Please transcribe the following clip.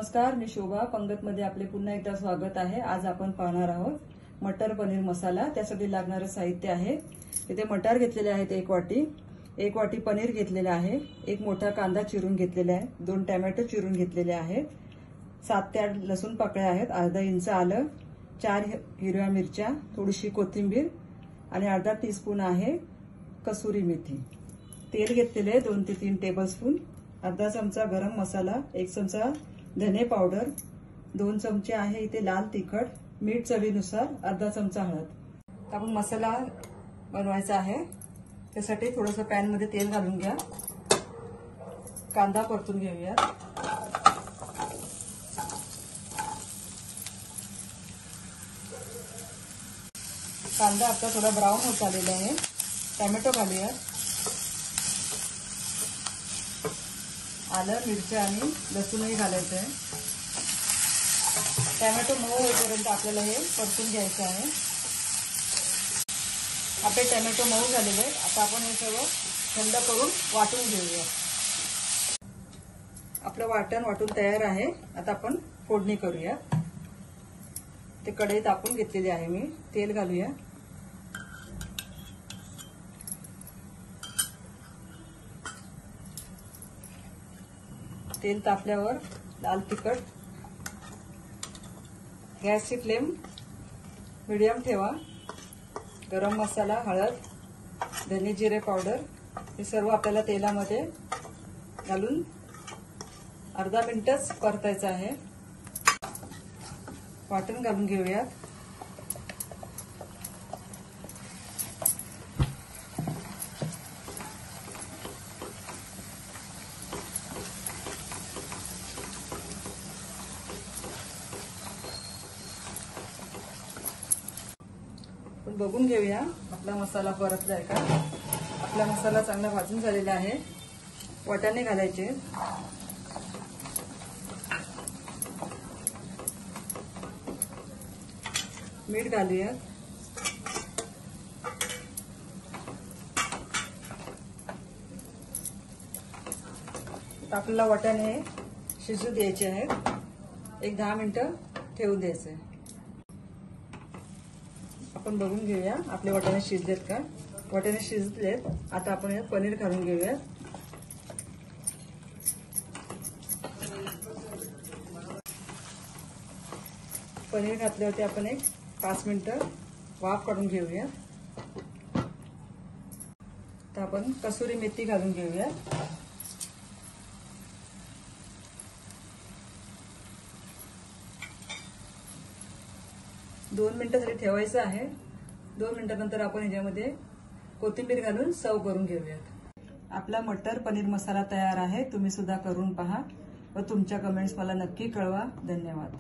नमस्कार, मी शोभा पंगतमध्ये आपले पुन्हा एकदा स्वागत आहे। आज आपण पाहणार आहोत मटर पनीर मसाला। त्यासाठी लागणारे साहित्य आहे, इथे मटार घेतलेले आहेत एक वाटी पनीर घेतलेले आहे, एक मोठा कांदा चिरून घेतलेला आहे, 2 टोमॅटो चिरून घेतलेले आहेत, 7 ते 8 लसूण पाकळ्या आहेत, अर्धा इंच आलं, 4 हिरव्या मिरच्या, थोडीशी कोथिंबीर आणि अर्धा टीस्पून आहे कसुरी मेथी। तेल घेतलेले 2 ते 3 टेबलस्पून, अर्धा चमचा गरम मसाला, 1 चमचा धने पावडर, 2 चमचे आहे इथे लाल तिखट, मीठ चवीनुसार, अर्धा चमचा हळद। आपण मसाला बनवायचा आहे, त्यासाठी थोडंसं पॅन मध्ये तेल घालून घ्या। कांदा परतून घेऊया। कांदा आता थोडा ब्राऊन होत आलेला आहे। टोमॅटो घालूया, आलं, मिरच्या आणि लसूणही घालायचं आहे। टोमॅटो मऊ होईपर्यंत आपल्याला हे परतून घ्यायचं आहे। आपले टोमॅटो मऊ झालेले आहेत, आता आपण हे सगळं थंड करून वाटून घेऊया। आपलं वाटण वाटून तयार आहे, आता आपण फोडणी करूया। ते कढई तापून घेतलेली आहे मी, तेल घालूया। तेल तापल्यावर लाल तिखट, गॅसची फ्लेम मीडियम ठेवा, गरम मसाला, हळद, धने जिरे पावडर हे सर्व आपल्याला तेलामध्ये घालून अर्धा मिनिटच परतायचं आहे। वाटण घालून घेऊयात। बघून घेऊया आपला मसाला परतलाय का। आपला मसाला चांगला भाजून झालेला आहे। वाटाणे घालायचे, मीठ घालूया, आपल्याला वाटाणे शिजू द्यायचे आहेत, एक 10 मिनिटं ठेवून द्यायचे। आपण बघून घेऊया आपले वाटाणे शिजलेत का। वाटाणे शिजलेत, आता आपण यात पनीर घालून घेऊया। पनीर घातल्यावरती आपण एक 5 मिनिटं वाफ काढून घेऊया। तर आपण कसुरी मेथी घालून घेऊया। दोन मिनिटं तरी ठेवायचं आहे। 2 मिनिटांनंतर आपण ह्याच्यामध्ये कोथिंबीर घालून सर्व करून घेऊयात। आपला मटर पनीर मसाला तयार आहे, तुम्ही सुद्धा करून पहा व तुमच्या कमेंट्स मला नक्की कळवा। धन्यवाद।